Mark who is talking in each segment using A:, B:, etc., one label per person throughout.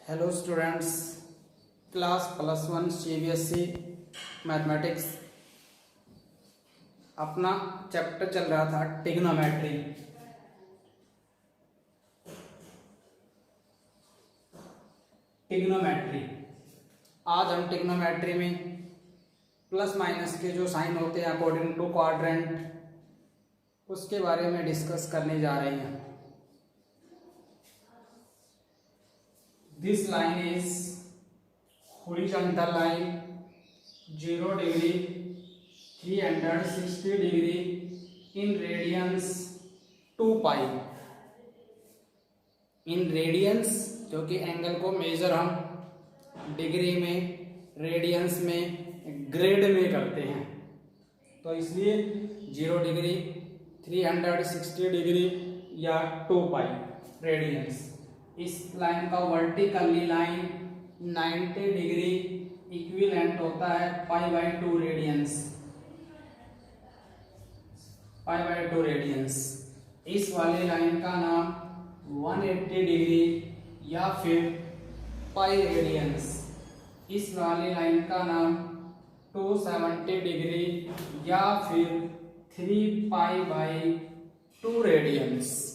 A: Hello students, class +1 CBSE mathematics. अपना chapter चल रहा था ट्रिग्नोमेट्री। ट्रिग्नोमेट्री आज हम ट्रिग्नोमेट्री में प्लस माइनस के जो साइन होते हैं अकॉर्डिंग टू क्वाड्रेंट, उसके बारे में डिस्कस करने जा रहे हैं। This line is horizontal line 0 degree 360 degree in radians 2 pi। In radiance जो कि एंगल को मेजर हम डिग्री में, रेडियंस में, ग्रेड में करते हैं, तो इसलिए 0 डिग्री 360 डिग्री या 2 पाई रेडियंस। इस लाइन का वर्टिकली लाइन 90 डिग्री इक्विवेलेंट होता है π/2 रेडियंस। π/2 रेडियंस। इस वाली लाइन का नाम 180 डिग्री या फिर पाई रेडियंस। इस वाली लाइन का नाम 270 डिग्री या फिर 3π/2 रेडियंस।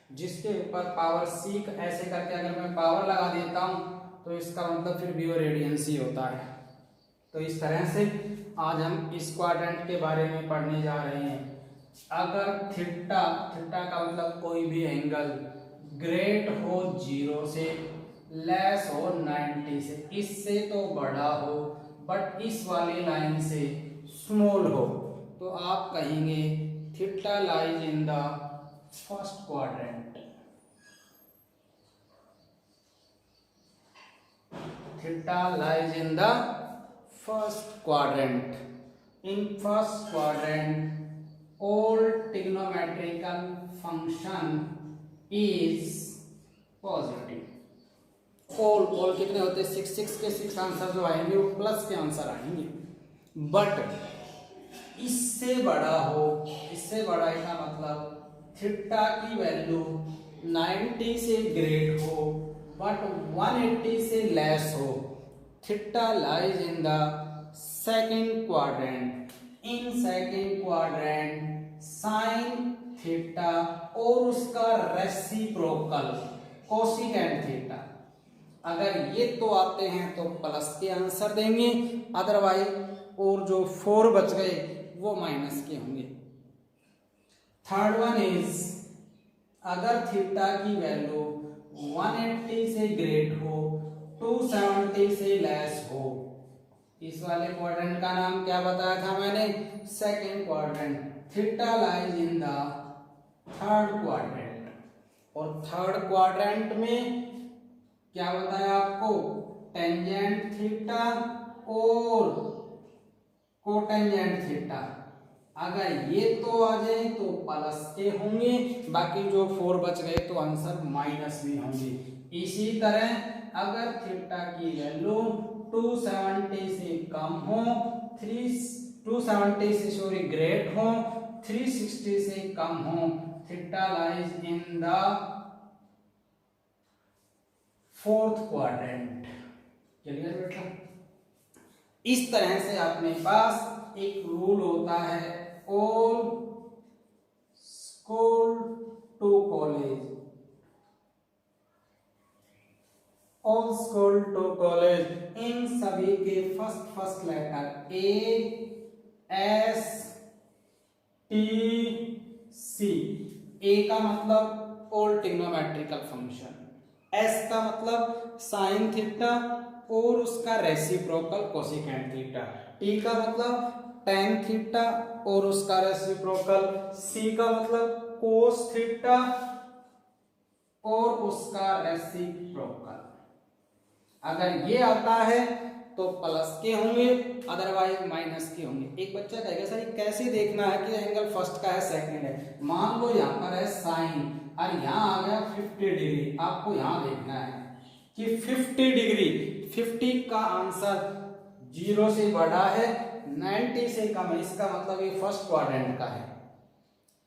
A: जिसके ऊपर पावर सीक ऐसे करके अगर मैं पावर लगा देता हूं तो इसका मतलब फिर भी वो रेडियंस ही होता है। तो इस तरह से आज हम इस क्वाड्रेंट के बारे में पढ़ने जा रहे हैं। अगर थीटा का मतलब कोई भी एंगल ग्रेट हो 0 से, लेस हो 90 से, इससे तो बड़ा हो बट इस वाली लाइन से स्मॉल हो, तो आप कहेंगे theta lies in the first quadrant. Theta lies in the first quadrant. In first quadrant all trigonometrical function is positive। all कितने होते हैं? 6 के 6 आंसर जो आएंगे वो प्लस के आंसर आएंगे। बट इससे बड़ा हो, इससे बड़ा का मतलब थीटा की वैल्यू 90 से ग्रेट हो बट 180 से लेस हो। Theta lies in the second quadrant. In second quadrant sine theta और उसका रेसिप्रोकल कोसिकेंट थीटा, अगर ये तो आते हैं तो प्लस के आंसर देंगे, अदरवाइज और जो 4 बच गए वो माइनस के होंगे। थर्ड वन इज अगर थीटा की वैल्यू 180 से ग्रेट हो, 270 से लेस हो। इस वाले क्वाड्रेंट का नाम क्या बताया था मैंने? Second quadrant. Theta lies in the third quadrant. और थर्ड क्वाड्रेंट में क्या बताया आपको? टेंजेंट थीटा और कोटेंजेंट थीटा, अगर ये तो आ जाए तो प्लस के होंगे, बाकी जो 4 बच गए तो आंसर माइनस में होंगे। इसी तरह अगर थीटा की वैल्यू 270 से कम हो, 270 से सॉरी ग्रेट हो, 360 से कम हो, theta lies in the fourth quadrant. Clear बेटा? इस तरह से अपने पास एक रूल होता है, all school to college. All school to college, इन सभी के first letter A S T C। A का मतलब ऑल ट्रिग्नोमेट्रिकल फंक्शन, S का मतलब साइन थीटा और उसका रेसिप्रोकल कोसिकेंट थीटा, T का मतलब टेन थीटा और उसका रेसिप्रोकल, C का मतलब कोस थीटा और उसका रेसिप्रोकल। अगर ये आता है तो प्लस के होंगे, अदरवाइज माइनस के होंगे। एक बच्चा कहेगा सर ये कैसे देखना है कि एंगल फर्स्ट का है सेकंड है? मान लो यहाँ पर है साइन और यहाँ आ गया 50 डिग्री। आपको यहाँ देखना है कि 50 डिग्री, 50 का आंसर 0 से बड़ा है, 90 से कम है, इसका मतलब ये फर्स्ट क्वाड्रेंट का है।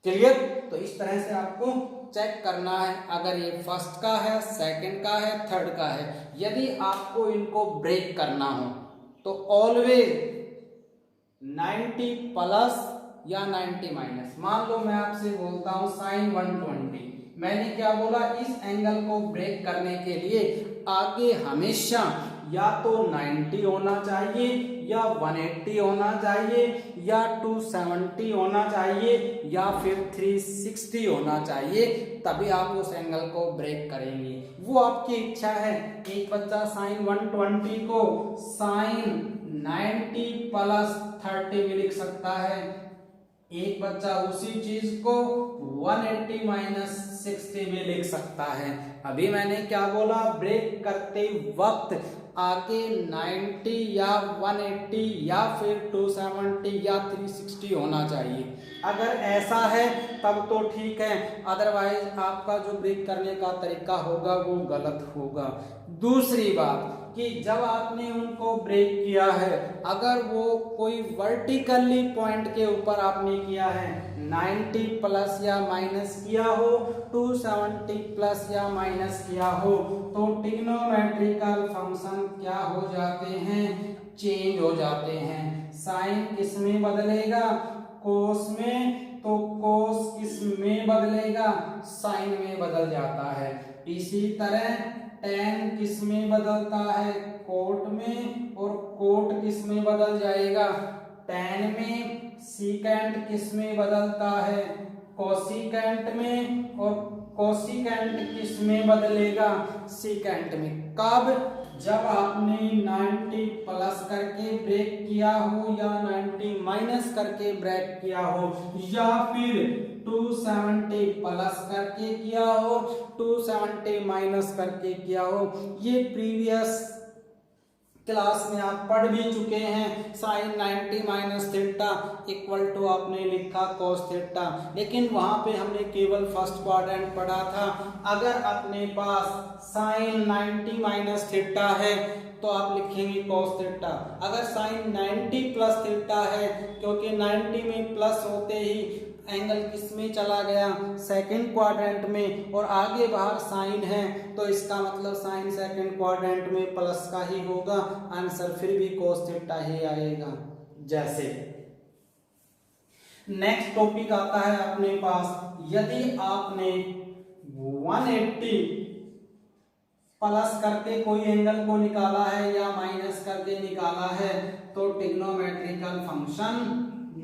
A: क्लियर? तो इस तरह से आपको चेक करना है अगर ये फर्स्ट का है, सेकंड का है, थर्ड का है। यदि आपको इनको ब्रेक करना हो तो ऑलवेज 90 प्लस या 90 माइनस। मान लो मैं आपसे बोलता हूं साइन 120, मैंने क्या बोला, इस एंगल को ब्रेक करने के लिए आगे हमेशा या तो 90 होना चाहिए या 180 होना चाहिए या 270 होना चाहिए या फिर 360 होना चाहिए, तभी आप उस एंगल को ब्रेक करेंगे। वो आपकी इच्छा है। एक बच्चा साइन 120 को साइन 90 प्लस 30 भी लिख सकता है, एक बच्चा उसी चीज को 180 माइनस 60 में लिख सकता है। अभी मैंने क्या बोला, ब्रेक करते वक्त आगे 90 या 180 या फिर 270 या 360 होना चाहिए। अगर ऐसा है तब तो ठीक है, अदरवाइज आपका जो ब्रेक करने का तरीका होगा वो गलत होगा। दूसरी बात कि जब आपने उनको ब्रेक किया है, अगर वो कोई वर्टिकली पॉइंट के ऊपर आपने किया है, 90 प्लस या माइनस किया हो, 270 प्लस या माइनस किया हो, तो ट्रिग्नोमेट्रिकल फंक्शन क्या हो जाते हैं, चेंज हो जाते हैं। साइन किस में बदलेगा, कोस में, तो कोस किस में बदलेगा, साइन में बदल जाता है। इसी तरह टेन किस में बदलता है, कोट में, और कोट किस में बदल जाएगा, टेन में। सीकेंट किस में बदलता है, कोसिकेंट में, और कोसिकेंट किस में बदलेगा, सीकेंट में। कब, जब आपने 90 प्लस करके ब्रेक किया हो या 90 माइनस करके ब्रेक किया हो, या फिर 270 प्लस करके किया हो, 270 माइनस करके किया हो। ये प्रीवियस क्लास में आप पढ़ भी चुके हैं। Sine 90 minus theta equal to आपने लिखा कोस थीटा, लेकिन वहां पे हमने केवल फर्स्ट क्वाड्रेंट पढ़ा था। अगर अपने पास साइन 90 माइनस थीटा है तो आप लिखेंगे कोस थीटा। अगर साइन 90 प्लस थीटा है, क्योंकि 90 में प्लस होते ही एंगल किस में चला गया, सेकंड क्वाड्रेंट में, और आगे बाहर साइन है, तो इसका मतलब साइन सेकंड क्वाड्रेंट में प्लस का ही होगा, आंसर फिर भी कोस थीटा ही आएगा। जैसे नेक्स्ट टॉपिक आता है अपने पास, यदि आपने 180 प्लस करके कोई एंगल को निकाला है या माइनस करके निकाला है, तो ट्रिग्नोमेट्रिकल फंक्शन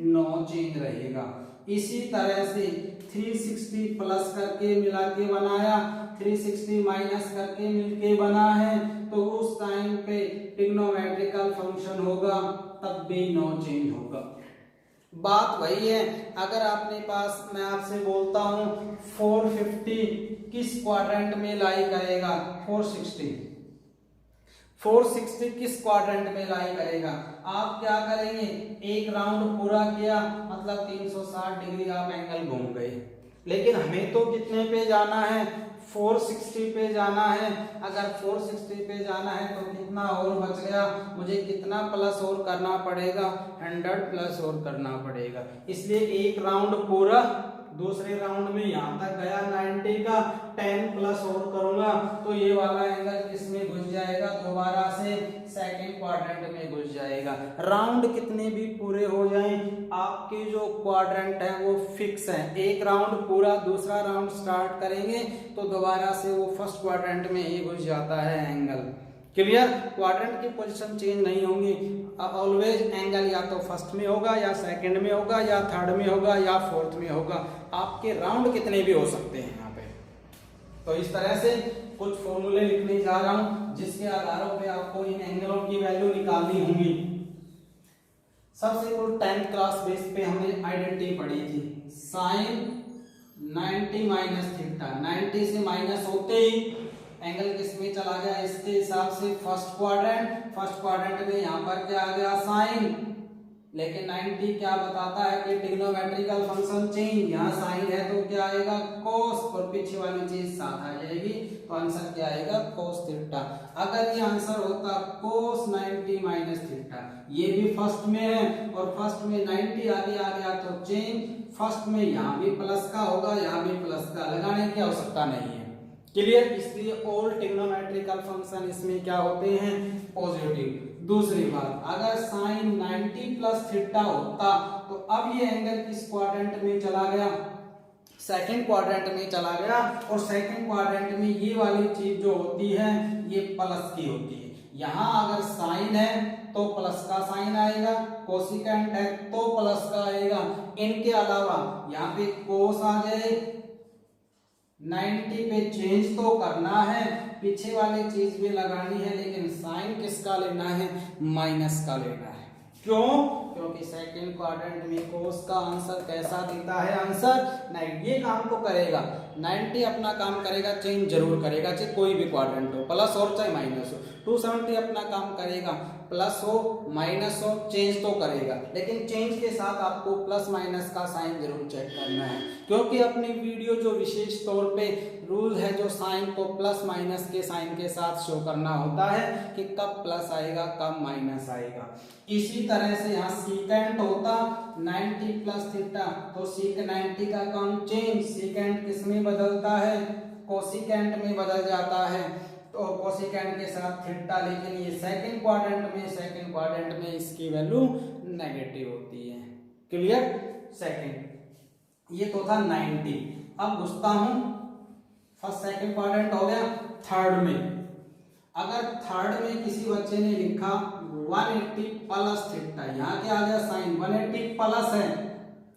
A: नो चेंज रहेगा। इसी तरह से 360 प्लस करके मिला के बनाया, 360 माइनस करके मिलके बना है, तो उस टाइम पे ट्रिग्नोमेट्रिकल फंक्शन होगा, तब भी नो चेंज होगा। बात वही है। अगर आपने पास, मैं आपसे बोलता हूं 450 किस क्वाड्रेंट में लाई करेगा, 460 किस क्वाड्रेंट में लाई करेगा, आप क्या करेंगे, एक राउंड पूरा किया मतलब 360 डिग्री आप एंगल घूम गए। लेकिन हमें तो कितने पे जाना है, 460 पे जाना है। अगर 460 पे जाना है तो कितना और बच गया, मुझे कितना प्लस और करना पड़ेगा, 100 प्लस और करना पड़ेगा। इसलिए एक राउंड पूरा, दूसरे राउंड में यहाँ तक गया 90 का, 10 प्लस और करूंगा तो ये वाला एंगल किसमें घुस जाएगा, दोबारा से सेकंड क्वाड्रेंट में घुस जाएगा। राउंड कितने भी पूरे हो जाएं, आपके जो क्वाड्रेंट है वो फिक्स है। एक राउंड पूरा, दूसरा राउंड स्टार्ट करेंगे तो दोबारा से वो फर्स्ट क्वाड्रेंट में ही घुस जाता है एंगल। क्लियर, क्वाड्रेंट की पोजीशन चेंज नहीं होंगी, ऑलवेज एंगल या तो फर्स्ट में होगा या सेकंड में होगा या थर्ड में होगा या फोर्थ में होगा। आपके राउंड कितने भी हो सकते हैं यहाँ पे। तो इस तरह से कुछ फॉर्मूले लिखने जा रहा हूं जिसके आधारों पे आपको इन एंगलों की वैल्यू निकालनी होंगी। सबसे पहले 10th क्लास बेस पे हमने आइडेंटिटी पढ़ी थी, साइन 90 माइनस थीटा, 90 से माइनस होते ही एंगल किस में चला गया, इसके हिसाब से फर्स्ट क्वाड्रेंट में यहाँ पर क्या आ गया, साइन लेकिन 90 क्या बताता है कि ट्रिग्नोमेट्रिकल फंक्शन चेंज, यहाँ साइन है तो क्या आएगा कोस, और पीछे वाली चीज साथ आ जाएगी, तो आंसर क्या आएगा कोस थीटा। अगर ये आंसर होता कोस 90 माइनस थीटा, ये भी फर्स्ट में है और फर्स्ट में 90 आगे आ गया तो चेंज, फर्स्ट में यहाँ भी प्लस का होगा, यहाँ भी प्लस का, लगाने की आवश्यकता नहीं है। क्लियर, इसलिए ऑल ट्रिग्नोमेट्रिकल फंक्शन इसमें क्या होते हैं पॉजिटिव। दूसरी बात, अगर साइन 90 प्लस थीटा होता तो अब ये एंगल किस क्वाड्रेंट में चला गया, सेकंड क्वाड्रेंट में चला गया, और सेकंड क्वाड्रेंट में ये वाली चीज जो होती है ये प्लस की होती है। यहाँ अगर साइन है तो प्लस का साइन आएगा, कोसिकेंट है तो प्लस का आएगा, इनके अलावा यहाँ पे कोस आ जाए, 90 पे चेंज तो करना है, पीछे वाली चीज भी लगानी है, लेकिन साइन किसका लेना है माइनस का लेना है। क्यों? क्योंकि सेकंड क्वाड्रेंट में कोस का आंसर कैसा देता है, आंसर 90। ये काम तो करेगा, 90 अपना काम करेगा, चेंज जरूर करेगा, चाहे कोई भी क्वाड्रेंट हो, प्लस और चाहे माइनस हो। 270 अपना काम करेगा, प्लस हो माइनस हो, चेंज तो करेगा, लेकिन चेंज के साथ आपको प्लस माइनस का साइन जरूर चेक करना है, क्योंकि अपनी वीडियो जो विशेष तौर पे रूल है जो साइन को प्लस माइनस के साइन के साथ शो करना होता है कि कब प्लस आएगा कब माइनस आएगा। इसी तरह से यहाँ सीकेंट होता 90 प्लस थीटा, तो सीक 90 का काम चेंज, सीकेंट किस में बदलता है कोसिकेंट में बदल जाता है, तो कोसिकेंट के साथ थीटा, लेकिन ये सेकंड क्वाड्रेंट में इसकी वैल्यू नेगेटिव होती है। क्लियर, सेकंड ये तो था 90। अब घुसता हूं फर्स्ट सेकंड क्वाड्रेंट हो गया, थर्ड में अगर थर्ड में किसी बच्चे ने लिखा 180 प्लस थीटा, यहाँ क्या आ गया साइन 180 प्लस है,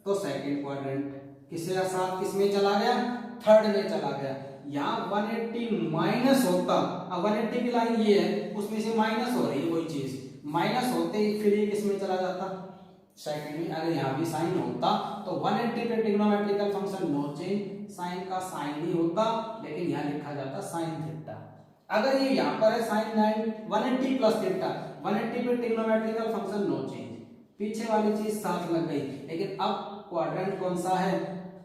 A: तो सेकंड क्वाड्रेंट किसके साथ किस में चला गया थर्ड में चला गया। यहाँ 180 माइनस होता, अब 180 की लाइन ये है उसमें से माइनस हो रही है वही चीज, माइनस होते ही फिर ये किस में चला जाता सेकंड में। अगर यहाँ भी साइन होता तो 180 पे trigonometrical function no change, sine का साइन ही होता, लेकिन यहाँ लिखा जाता साइन थीटा। अगर ये यहाँ पर है साइन 180 प्लस थीटा, 180 पे ट्रिग्नोमेट्रिकल फंक्शन नो चेंज, पीछे वाली चीज साथ लग गई, लेकिन अब क्वाड्रेंट कौन सा है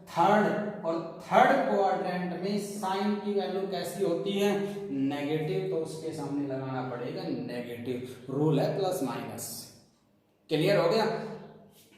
A: थर्ड, और थर्ड क्वाड्रेंट में साइन की वैल्यू कैसी होती है नेगेटिव, तो उसके सामने लगाना पड़ेगा नेगेटिव, रूल है प्लस माइनस। क्लियर हो गया।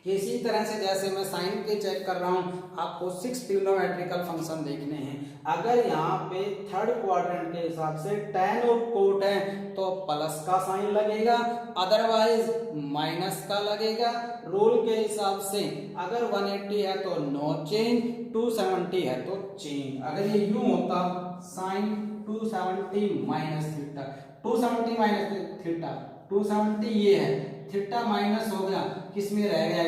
A: इसी तरह से जैसे मैं साइन के चेक कर रहा हूं, आपको 6 ट्रिग्नोमेट्रिकल फंक्शन देखने हैं। अगर यहाँ पे थर्ड क्वाड्रेंट के हिसाब से tan और कोट है तो प्लस का साइन लगेगा, अदरवाइज माइनस का लगेगा। रूल के हिसाब से अगर 180 है तो नो चेंज, 270 है तो चेंज। अगर ये यूं होता sine 270 minus theta, 270 minus theta, 270 ये है, थीटा माइनस हो गया, किस में रह गया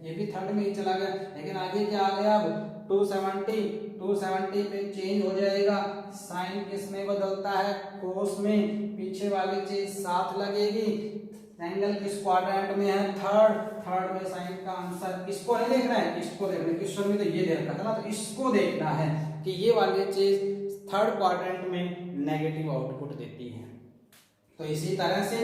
A: ये भी थर्ड में ही चला गया, लेकिन आगे क्या आ गया अब 270 पे चेंज हो जाएगा, साइन किस में बदलता है कोस में, पीछे वाली चीज साथ लगेगी, एंगल किस क्वाड्रेंट में है थर्ड में साइन का आंसर इसको नहीं देखना है, इसको देखना है, क्वेश्चन में तो ये दे रखा था ना, तो इसको देखना है कि ये वाली चीज थर्ड क्वाड्रेंट में नेगेटिव आउटपुट देती है। तो इसी तरह से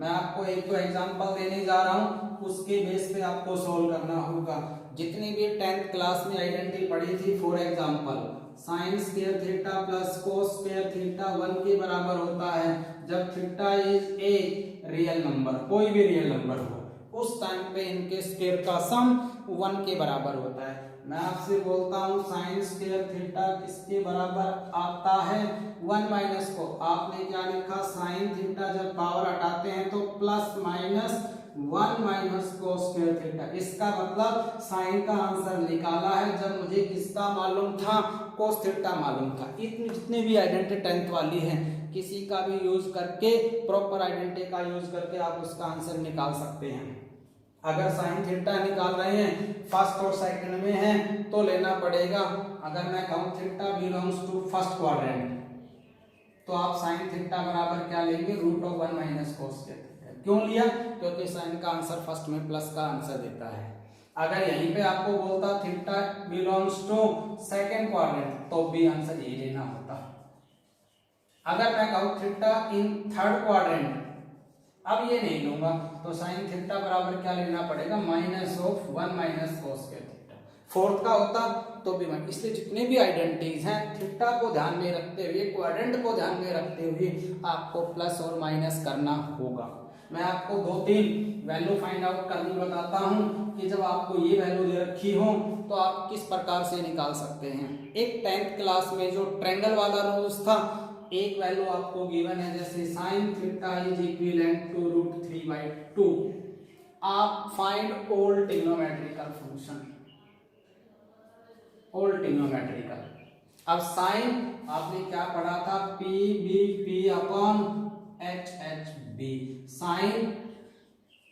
A: मैं आपको एक तो एग्जांपल देने जा रहा हूं, उसके बेस पे आपको सॉल्व करना होगा। जितनी भी 10th क्लास में आइडेंटिटी पढ़ी थी, for example sine square theta plus cos square theta 1 के बराबर होता है जब theta is a real number, कोई भी रियल नंबर हो, उस टाइम पे इनके स्क्वायर का सम 1 के बराबर होता है। मैं आपसे बोलता हूं साइन स्क्वायर थीटा किसके बराबर आता है 1 माइनस को, आपने क्या लिखा साइन थीटा जब पावर हटाते हैं तो plus minus 1 minus cos square theta, इसका मतलब साइन का आंसर निकाला है जब मुझे किसका मालूम था कोस थीटा मालूम था। इतनी जितने भी आइडेंटिटी 10th वाली है किसी का भी यूज करके, प्रॉपर आइडेंटिटी का यूज करके आप उसका आंसर निकाल सकते हैं। अगर साइन थीटा निकाल रहे हैं फर्स्ट और सेकंड में है तो लेना पड़ेगा, अगर मैं कहूं theta belongs to first quadrant तो आप साइन थीटा बराबर क्या लेंगे √1 माइनस कोस थीटा। क्यों लिया? क्योंकि साइन का आंसर फर्स्ट में प्लस का आंसर देता है। अगर यहीं पे आपको बोलता theta belongs to second quadrant तो भी आंसर यही लेना होता। अगर मैं कहूं थीटा इन थर्ड क्वाड्रेंट, अब ये नहीं लूंगा, तो साइन थीटा बराबर क्या लेना पड़ेगा, -1 माइनस कोस के थीटा। फोर्थ का होता तो भी वन। इसलिए जितने भी आइडेंटिटीज हैं थीटा को ध्यान में रखते हुए, क्वाड्रेंट को ध्यान में रखते हुए आपको प्लस और माइनस करना होगा। मैं आपको 2-3 वैल्यू फाइंड आउट करनी बताता हूं कि जब आपको ये वैल्यू दे रखी हो तो आप किस प्रकार से निकाल सकते हैं। एक 10th क्लास में जो ट्रायंगल वाला रूल्स था, एक वैल्यू आपको गिवन है जैसे sin theta is equivalent to √3/2। आप find all trigonometrical function, all trigonometrical. अब साइन आपने क्या पढ़ा था, p upon h sine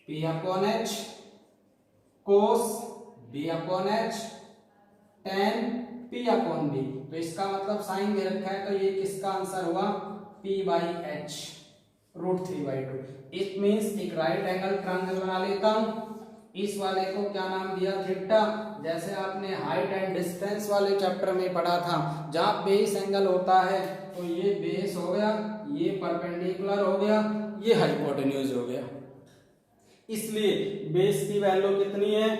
A: p upon h, cos b upon h, tan p upon b। तो इसका मतलब साइन दे रखा है तो ये किसका आंसर हुआ, p/h √3/2। इट मींस एक राइट एंगल ट्रायंगल बना लेता हूं। इस वाले को क्या नाम दिया, थीटा। जैसे आपने हाइट एंड डिस्टेंस वाले चैप्टर में पढ़ा था, जहां बेस एंगल होता है तो ये बेस हो गया, ये परपेंडिकुलर हो गया, ये हाइपोटेन्यूज हो गया। इसलिए बेस की वैल्यू कितनी है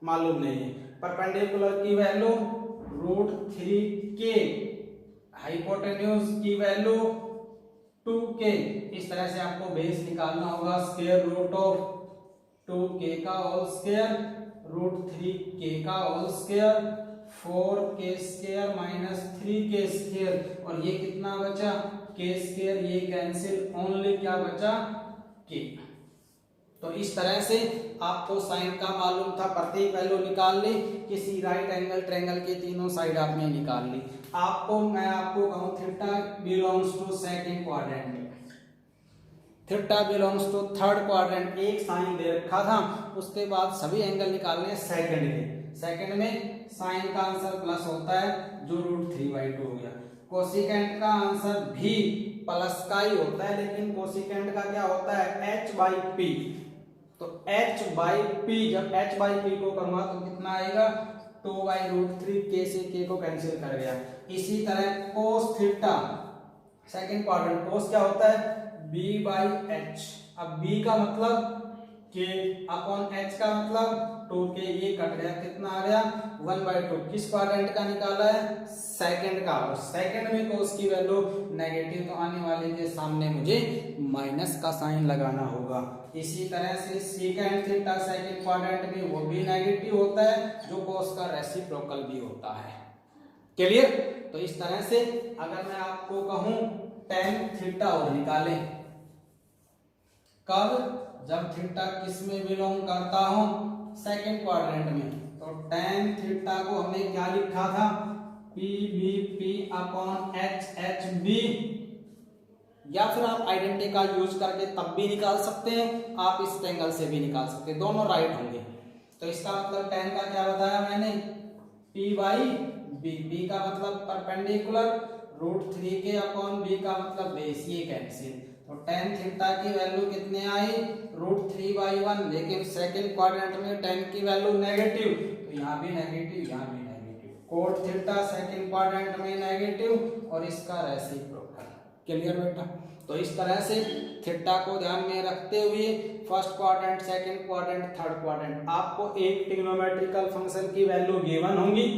A: मालूम नहीं है, परपेंडिकुलर की वैल्यू √3k, हाइपोटेन्यूज की वैल्यू 2k। इस तरह से आपको बेस निकालना होगा, स्क्वायर रूट ऑफ 2k का होल स्क्वायर √3k का whole square 4k square minus 3k square, और ये कितना बचा k स्क्वायर, ये कैंसिल, ओनली क्या बचा k। तो इस तरह से आपको साइन का मालूम था, प्रत्येक वैल्यू निकाल ली, किसी राइट एंगल ट्रायंगल के तीनों साइड आपने निकाल ली। मैं आपको कहूं theta belongs to second quadrant, theta belongs to third quadrant. एक साइन दे रखा था, उसके बाद सभी एंगल निकालने सेकंड के। सेकंड में साइन का आंसर प्लस होता है जो √3/2 हो गया। कोसिकेंट का आंसर भी प्लस का ही होता है, लेकिन कोसिकेंट का क्या होता है h/p। तो h/p, जब h/p को करूंगा तो कितना आएगा 2/√3, k से k को कैंसिल कर गया। इसी तरह कोस थीटा सेकंड क्वाड्रेंट, कोस क्या होता है b/h। अब b का मतलब k अपॉन h का मतलब 2k, ये कट गया, कितना आ गया 1/2। किस क्वाड्रेंट का निकाला है, सेकंड का। और सेकंड में कोस की वैल्यू नेगेटिव, तो आने वाले के सामने मुझे माइनस का साइन लगाना होगा। इसी तरह से सेकंड थीटा सेकंड क्वाड्रेंट में वो भी नेगेटिव होता है, जो कोस का रेसिप्रोकल भी होता है। क्लियर। तो इस तरह से अगर मैं आपको कहूं tan थीटा और निकालें, कब, जब थीटा किस में बिलोंग करता हो, सेकंड क्वाड्रेंट में। तो tan थीटा को हमने क्या लिखा था, p अपॉन h या फिर आप आइडेंटिटी का यूज करके तब भी निकाल सकते हैं, आप इस एंगल से भी निकाल सकते हैं, दोनों राइट होंगे। तो इसका मतलब tan का क्या बताया मैंने, p/b का मतलब परपेंडिकुलर, √3k अपॉन b का मतलब बेस, ये कैंसिल। तो tan थीटा की वैल्यू कितने आई √3/1, लेकिन सेकंड क्वाड्रेंट में tan की वैल्यू नेगेटिव, तो यहाँ भी नेगेटिव, यहाँ भी negative. Cot theta second quadrant में नेगेटिव और इसका रेसिप्रोकल। क्लियर बेटा। तो इस तरह से थीटा को ध्यान में रखते हुए first quadrant, second quadrant, third quadrant, आपको एक ट्रिग्नोमेट्रिकल फंक्शन की वैल्यू गिवन होंगी,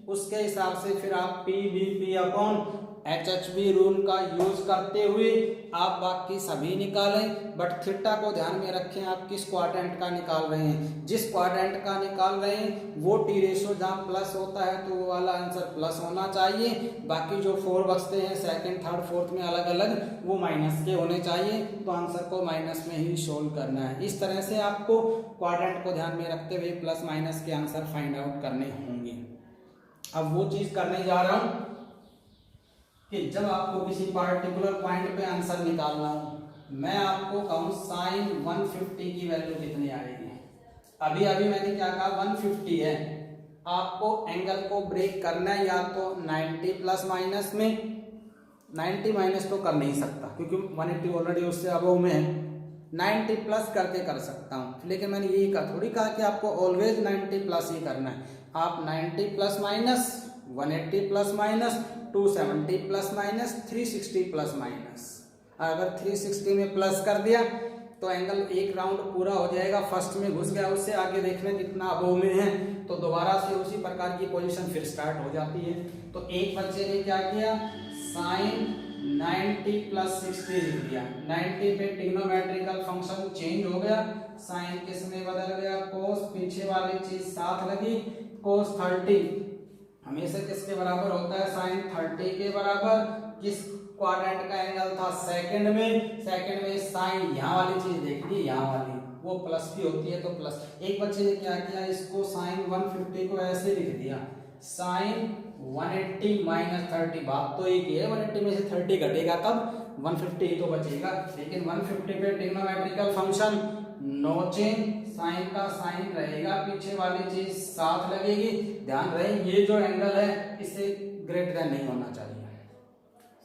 A: उसके हिसाब से फिर आप p अपॉन HHB रूल का यूज करते हुए आप बाकी सभी निकालें। बट थीटा को ध्यान में रखें, आप किस क्वाड्रेंट का निकाल रहे हैं। जिस क्वाड्रेंट का निकाल रहे हैं वो टी रेशो जहाँ प्लस होता है तो वो वाला आंसर प्लस होना चाहिए। बाकी जो 4 बचते हैं सेकंड, थर्ड, फोर्थ में अलग अलग, वो माइनस के होने चाहिए। तो आंसर को माइनस में ही सोल्व करना है। इस तरह से आपको क्वाड्रेंट को ध्यान में रखते हुए प्लस माइनस के आंसर फाइंड आउट करने होंगे। अब वो चीज करने जा रहा हूं कि जब आपको किसी पार्टिकुलर पॉइंट पे आंसर निकालना हो, मैं आपको कहूं साइन 150 की वैल्यू कितनी आएगी। अभी अभी मैंने क्या कहा 150 है, आपको एंगल को ब्रेक करना है या तो 90 प्लस माइनस में, 90 माइनस तो कर नहीं सकता क्योंकि 180 ऑलरेडी उससे अबव में है, 90 प्लस करके कर सकता हूं। लेकिन मैंने यही कहा, थोड़ी कहा कि आपको ऑलवेज 90 प्लस ही करना है। आप 90 plus minus, 180 plus minus, 270 plus minus, 360 plus minus. अगर 360 में प्लस कर दिया तो एंगल एक राउंड पूरा हो जाएगा, फर्स्ट में घुस गया, उससे आगे देखना कितना अबोव में है, तो दोबारा से उसी प्रकार की पोजीशन फिर स्टार्ट हो जाती है। तो एक बच्चे ने क्या किया, साइन 90 प्लस 60 लिख दिया। 90 पे ट्रिग्नोमेट्रिकल फंक्शन चेंज हो गया, साइन किस में बदल गया, कोस, पीछे वाली चीज साथ लगी, कोस 30 हमेशा किसके बराबर होता है, साइन 30 के बराबर। किस क्वाड्रेंट का एंगल था, सेकंड में साइन यहाँ वाली चीज देख ली, यहाँ वाली वो प्लस भी होती है तो प्लस। एक बच्चे ने क्या किया, इसको साइन 150 को ऐसे लिख दिया, साइन 180 माइनस 30, बात तो एक ही है, 180 में से 30 घटेगा तब 150 ही तो बचेगा, लेकिन 150 पे trigonometrical function no change, sine का साइन रहेगा, पीछे वाली चीज साथ लगेगी। ध्यान रहे ये जो एंगल है इससे ग्रेटर देन नहीं होना चाहिए।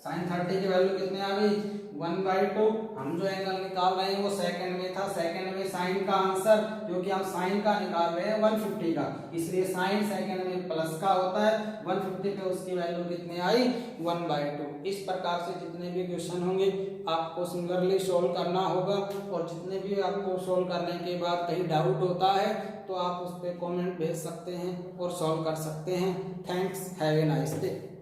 A: साइन 30 की वैल्यू कितने आ गई, 1/2। हम जो एंगल निकाल रहे हैं वो सेकंड में था, सेकंड में साइन का आंसर, क्योंकि हम साइन का निकाल रहे हैं 150 का, इसलिए साइन सेकंड में प्लस का होता है, 150 पे उसकी वैल्यू कितनी आई, 1/2। इस प्रकार से जितने भी क्वेश्चन होंगे आपको सिमिलरली सोल्व करना होगा, और जितने भी आपको सोल्व करने के बाद कहीं डाउट होता है तो आप उस पर कॉमेंट भेज सकते हैं और सॉल्व कर सकते हैं। Thanks, have a nice day.